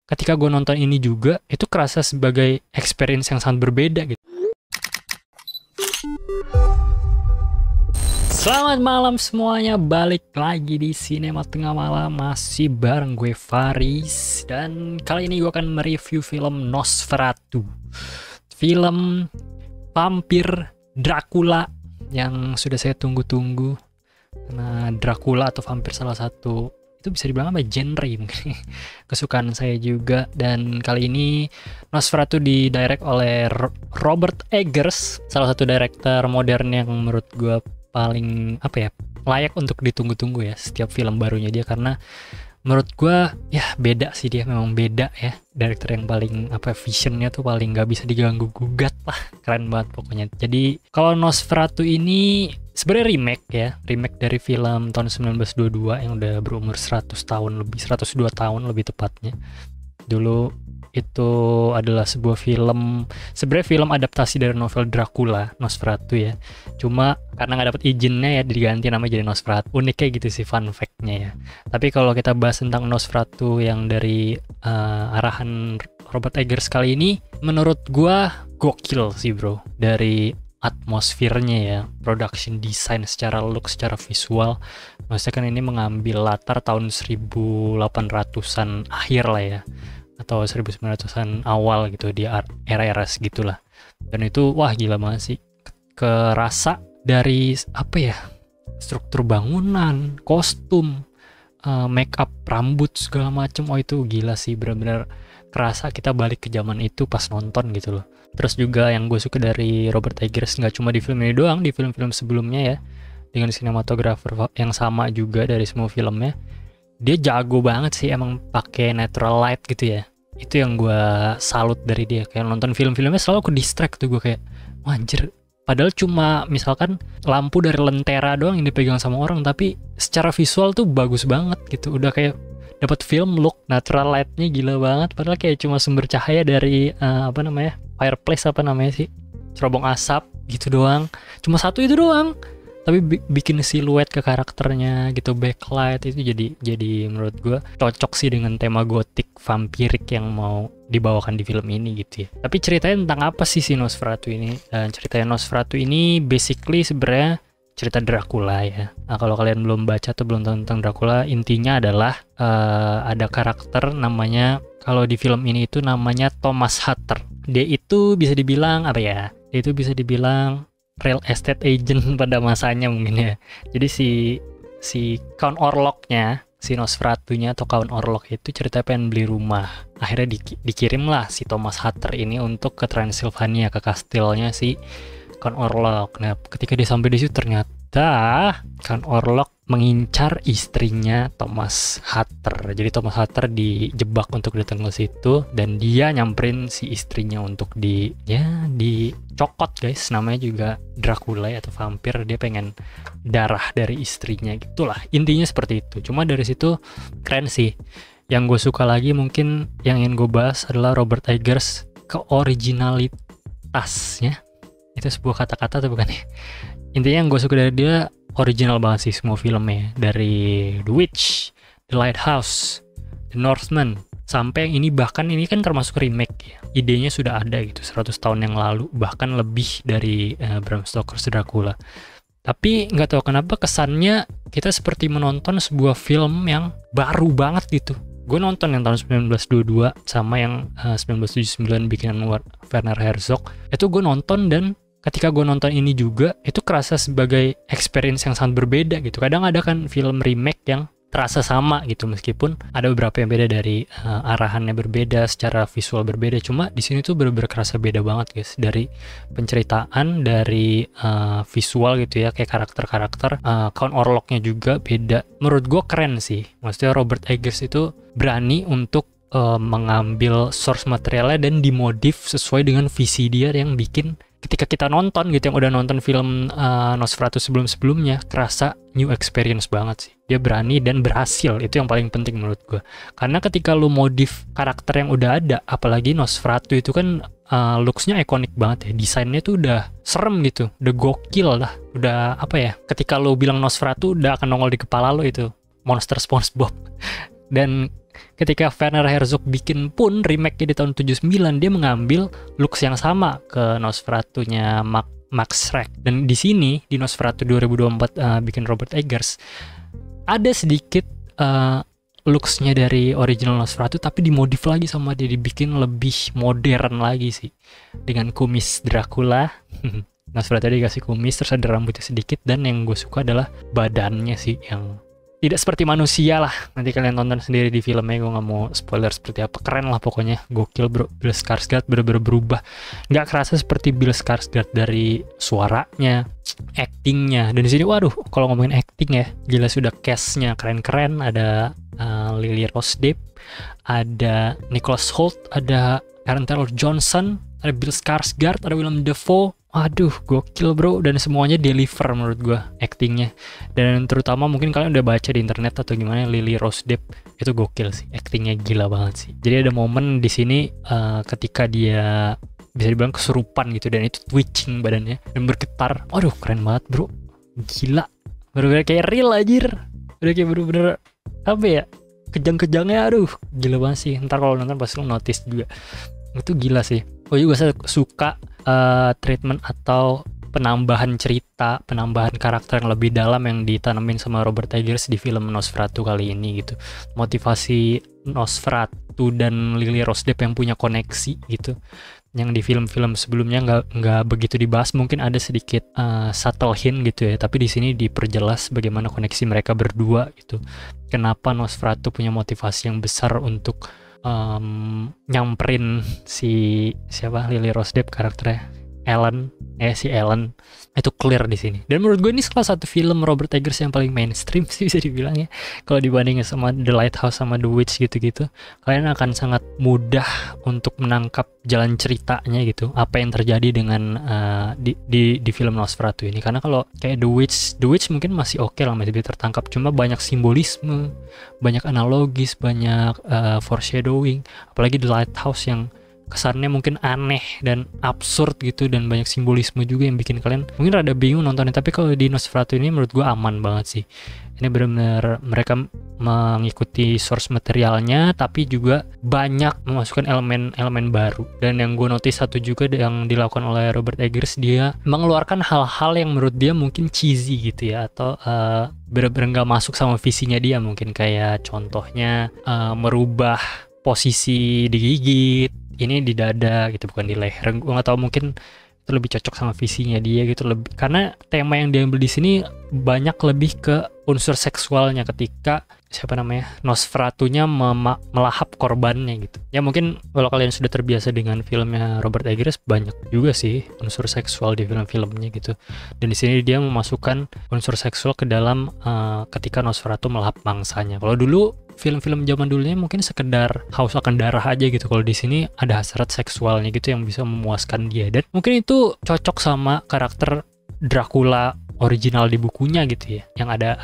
ketika gue nonton ini juga itu kerasa sebagai experience yang sangat berbeda gitu. Selamat malam semuanya, balik lagi di Sinema Tengah Malam, masih bareng gue Faris. Dan kali ini gue akan mereview film Nosferatu, film vampir Dracula yang sudah saya tunggu-tunggu. Karena Dracula atau vampir salah satu, itu bisa dibilang apa, genre mungkin kesukaan saya juga. Dan kali ini Nosferatu didirect oleh Robert Eggers, salah satu director modern yang menurut gue paling layak untuk ditunggu-tunggu ya setiap film barunya dia, karena menurut gue ya beda sih, dia memang beda ya, director yang paling visionnya tuh paling nggak bisa diganggu gugat lah, keren banget pokoknya. Jadi kalau Nosferatu ini sebenarnya remake dari film tahun 1922 yang udah berumur 100 tahun lebih, 102 tahun lebih tepatnya. Dulu itu adalah sebuah film, sebenarnya film adaptasi dari novel Dracula, Nosferatu ya. Cuma karena nggak dapat izinnya ya diganti namanya jadi Nosferatu. Uniknya gitu sih fun fact-nya ya. Tapi kalau kita bahas tentang Nosferatu yang dari arahan Robert Eggers kali ini, menurut gua gokil sih bro. Dari atmosfernya ya, production design, secara look, secara visual. Maksudnya kan ini mengambil latar tahun 1800-an akhir lah ya, atau 1900-an awal gitu, di era-era segitulah. Dan itu wah gila banget sih, kerasa dari struktur bangunan, kostum, make up, rambut, segala macem. Oh itu gila sih, benar-benar kerasa kita balik ke zaman itu pas nonton gitu loh. Terus juga yang gue suka dari Robert Eggers, nggak cuma di film ini doang, di film-film sebelumnya ya, dengan sinematografer yang sama juga dari semua filmnya, dia jago banget sih emang pakai natural light gitu ya. Itu yang gue salut dari dia. Kayak nonton film-filmnya selalu aku distract tuh, gue kayak wah anjir, padahal cuma misalkan lampu dari lentera doang yang dipegang sama orang, tapi secara visual tuh bagus banget gitu. Udah kayak dapat film look, natural lightnya gila banget, padahal kayak cuma sumber cahaya dari fireplace, cerobong asap gitu doang, cuma satu itu doang, tapi bikin siluet ke karakternya gitu, backlight itu jadi menurut gue cocok sih dengan tema gotik vampirik yang mau dibawakan di film ini gitu ya. Tapi ceritanya tentang apa sih si Nosferatu ini? Dan ceritanya Nosferatu ini basically sebenarnya cerita Dracula ya. Nah, kalau kalian belum baca atau belum tahu tentang Dracula, intinya adalah ada karakter namanya, kalau di film ini itu namanya Thomas Hatter. Dia itu bisa dibilang dia itu bisa dibilang real estate agent pada masanya mungkin ya. Jadi si Count Orlok-nya, si Nosferatu-nya atau Count Orlok itu ceritanya pengen beli rumah. Akhirnya dikirimlah si Thomas Hatter ini untuk ke Transylvania, ke kastilnya si Count Orlok. Nah, ketika dia sampai di situ ternyata Count Orlok mengincar istrinya Thomas Hatter. Jadi Thomas Hatter dijebak untuk datang ke situ, dan dia nyamperin si istrinya untuk dicokot guys. Namanya juga Dracula atau vampir, dia pengen darah dari istrinya gitulah. Intinya seperti itu. Cuma dari situ keren sih. Yang gue suka lagi mungkin yang ingin gue bahas adalah Robert Eggers keoriginalitasnya. Itu sebuah kata-kata tuh bukan ya? Intinya yang gue suka dari dia, original banget sih semua filmnya, dari The Witch, The Lighthouse, The Northman, sampai yang ini, bahkan ini kan termasuk remake ya. Idenya sudah ada gitu 100 tahun yang lalu, bahkan lebih dari Bram Stoker's Dracula. Tapi nggak tahu kenapa kesannya kita seperti menonton sebuah film yang baru banget gitu. Gue nonton yang tahun 1922 sama yang 1979 bikinan Werner Herzog. Itu gue nonton, dan ketika gue nonton ini juga itu kerasa sebagai experience yang sangat berbeda gitu. Kadang ada kan film remake yang terasa sama gitu, meskipun ada beberapa yang beda dari arahannya berbeda, secara visual berbeda. Cuma di sini tuh bener-bener kerasa beda banget guys, dari penceritaan, dari visual gitu ya, kayak karakter-karakter, Count Orlok-nya juga beda. Menurut gue keren sih. Maksudnya Robert Eggers itu berani untuk mengambil source materialnya dan dimodif sesuai dengan visi dia yang bikin ketika kita nonton gitu, yang udah nonton film Nosferatu sebelum-sebelumnya, kerasa new experience banget sih. Dia berani dan berhasil, itu yang paling penting menurut gue. Karena ketika lu modif karakter yang udah ada, apalagi Nosferatu itu kan looks-nya ikonik banget ya, desainnya tuh udah serem gitu, udah gokil lah, udah ketika lu bilang Nosferatu udah akan nongol di kepala lu itu monster SpongeBob. Dan ketika Werner Herzog bikin pun remake-nya di tahun 79, dia mengambil looks yang sama ke Nosferatu-nya Max Schreck. Dan di sini di Nosferatu 2024 bikin Robert Eggers ada sedikit looks-nya dari original Nosferatu, tapi dimodif lagi sama dia, dibikin lebih modern lagi sih, dengan kumis Dracula. Nosferatu dikasih kumis, terus ada rambutnya sedikit, dan yang gue suka adalah badannya sih yang tidak seperti manusia lah. Nanti kalian tonton sendiri di filmnya, gue gak mau spoiler seperti apa. Keren lah pokoknya, gokil bro. Bill Skarsgård bener-bener berubah, gak kerasa seperti Bill Skarsgård dari suaranya, actingnya. Dan di sini waduh, kalau ngomongin acting ya, gila sudah cast-nya keren-keren. Ada Lily Rose Depp, ada Nicholas Hoult, ada Aaron Taylor Johnson, ada Bill Skarsgård, ada Willem Dafoe. Aduh, gokil bro, dan semuanya deliver menurut gue actingnya. Dan terutama mungkin kalian udah baca di internet atau gimana, Lily Rose Depp itu gokil sih, actingnya gila banget sih. Jadi ada momen di sini ketika dia bisa dibilang kesurupan gitu, dan itu twitching badannya dan bergetar. Aduh, keren banget bro, gila, bener-bener kayak real anjir, udah kayak bener-bener apa ya, kejang-kejangnya. Aduh, gila banget sih. Ntar kalau nonton pasti lo notice juga, itu gila sih. Oh juga suka treatment atau penambahan cerita, penambahan karakter yang lebih dalam yang ditanamin sama Robert Eggers di film Nosferatu kali ini gitu. Motivasi Nosferatu dan Lily Rose Depp yang punya koneksi gitu, yang di film-film sebelumnya nggak begitu dibahas. Mungkin ada sedikit subtle hint gitu ya, tapi di sini diperjelas bagaimana koneksi mereka berdua gitu. Kenapa Nosferatu punya motivasi yang besar untuk nyamperin siapa Lily Rose Depp karakternya si Ellen itu clear di sini. Dan menurut gue ini salah satu film Robert Eggers yang paling mainstream sih bisa dibilang ya. Kalau dibandingin sama The Lighthouse sama The Witch gitu-gitu, kalian akan sangat mudah untuk menangkap jalan ceritanya gitu, apa yang terjadi dengan di film Nosferatu ini. Karena kalau kayak The Witch mungkin masih oke lah, masih bisa tertangkap, cuma banyak simbolisme, banyak analogis, banyak foreshadowing. Apalagi The Lighthouse yang kesannya mungkin aneh dan absurd gitu, dan banyak simbolisme juga yang bikin kalian mungkin rada bingung nontonnya. Tapi kalau di Nosferatu ini menurut gue aman banget sih. Ini benar-benar mereka mengikuti source materialnya, tapi juga banyak memasukkan elemen-elemen baru. Dan yang gue notice satu juga yang dilakukan oleh Robert Eggers, dia mengeluarkan hal-hal yang menurut dia mungkin cheesy gitu ya, atau benar-benar gak masuk sama visinya dia. Mungkin kayak contohnya merubah posisi digigit, ini di dada gitu, bukan di leher. Gue nggak tahu, mungkin itu lebih cocok sama visinya dia gitu, lebih karena tema yang diambil di sini banyak lebih ke unsur seksualnya ketika Nosferatunya melahap korbannya gitu. Ya mungkin kalau kalian sudah terbiasa dengan filmnya Robert Eggers, banyak juga sih unsur seksual di film-filmnya gitu. Dan di sini dia memasukkan unsur seksual ke dalam ketika Nosferatu melahap mangsanya. Kalau dulu film-film zaman dulunya mungkin sekedar haus akan darah aja gitu. Kalau di sini ada hasrat seksualnya gitu yang bisa memuaskan dia, dan mungkin itu cocok sama karakter Dracula original di bukunya gitu ya, yang ada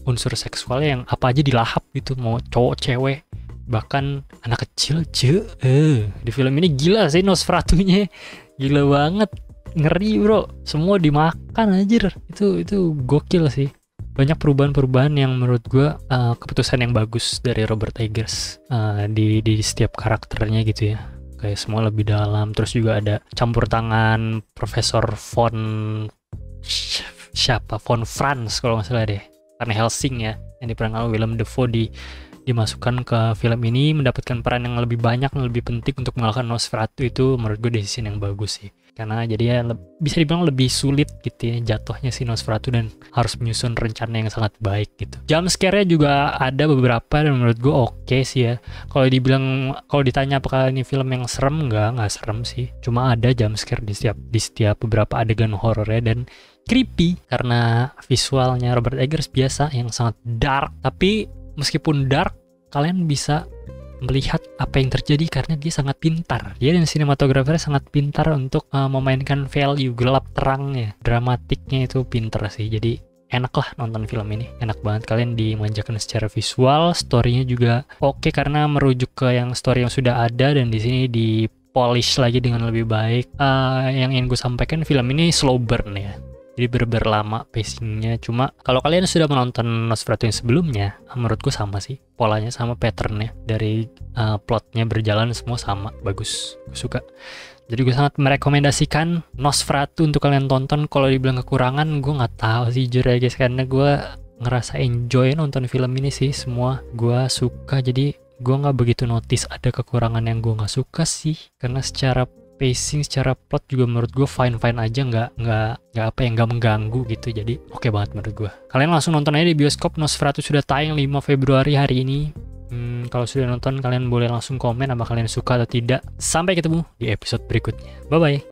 unsur seksualnya yang apa aja dilahap gitu, mau cowok cewek bahkan anak kecil. Di film ini gila sih Nosferatunya, gila banget, ngeri bro, semua dimakan anjir. Itu gokil sih. Banyak perubahan-perubahan yang menurut gue keputusan yang bagus dari Robert Eggers di setiap karakternya gitu ya. Kayak semua lebih dalam. Terus juga ada campur tangan Profesor von Franz kalau nggak salah deh, Van Helsing ya, yang diperankan oleh Willem Dafoe dimasukkan ke film ini, mendapatkan peran yang lebih banyak dan lebih penting untuk mengalahkan Nosferatu. Itu menurut gue decision yang bagus sih, karena jadinya bisa dibilang lebih sulit gitu ya jatuhnya si Nosferatu, dan harus menyusun rencana yang sangat baik gitu. Jump scare-nya juga ada beberapa dan menurut gue oke sih ya. Kalau ditanya apakah ini film yang serem, nggak serem sih, cuma ada jump scare di setiap beberapa adegan horornya, dan creepy karena visualnya Robert Eggers biasa yang sangat dark. Tapi meskipun dark, kalian bisa melihat apa yang terjadi karena dia sangat pintar. Dia dan sinematografernya sangat pintar untuk memainkan value gelap terangnya, dramatiknya itu pintar sih. Jadi enak lah nonton film ini, enak banget, kalian dimanjakan secara visual. Story-nya juga oke karena merujuk ke yang story yang sudah ada, dan di sini di polish lagi dengan lebih baik. Yang ingin gue sampaikan, film ini slow burn ya. jadi bener-bener lama pacingnya. Cuma kalau kalian sudah menonton Nosferatu yang sebelumnya, menurutku sama sih, polanya sama, patternnya dari plotnya berjalan semua sama, bagus, gue suka. Jadi gue sangat merekomendasikan Nosferatu untuk kalian tonton. Kalau dibilang kekurangan, gue nggak tahu sih jujur ya guys, karena gue ngerasa enjoy nonton film ini sih, semua gue suka. Jadi gue nggak begitu notice ada kekurangan yang gue nggak suka sih, karena secara pacing, secara plot juga menurut gue fine aja, nggak apa yang nggak mengganggu gitu. Jadi oke banget menurut gue. Kalian langsung nonton aja di bioskop. Nosferatu sudah tayang 5 Februari hari ini. Kalau sudah nonton, kalian boleh langsung komen apa kalian suka atau tidak. Sampai ketemu di episode berikutnya. Bye bye.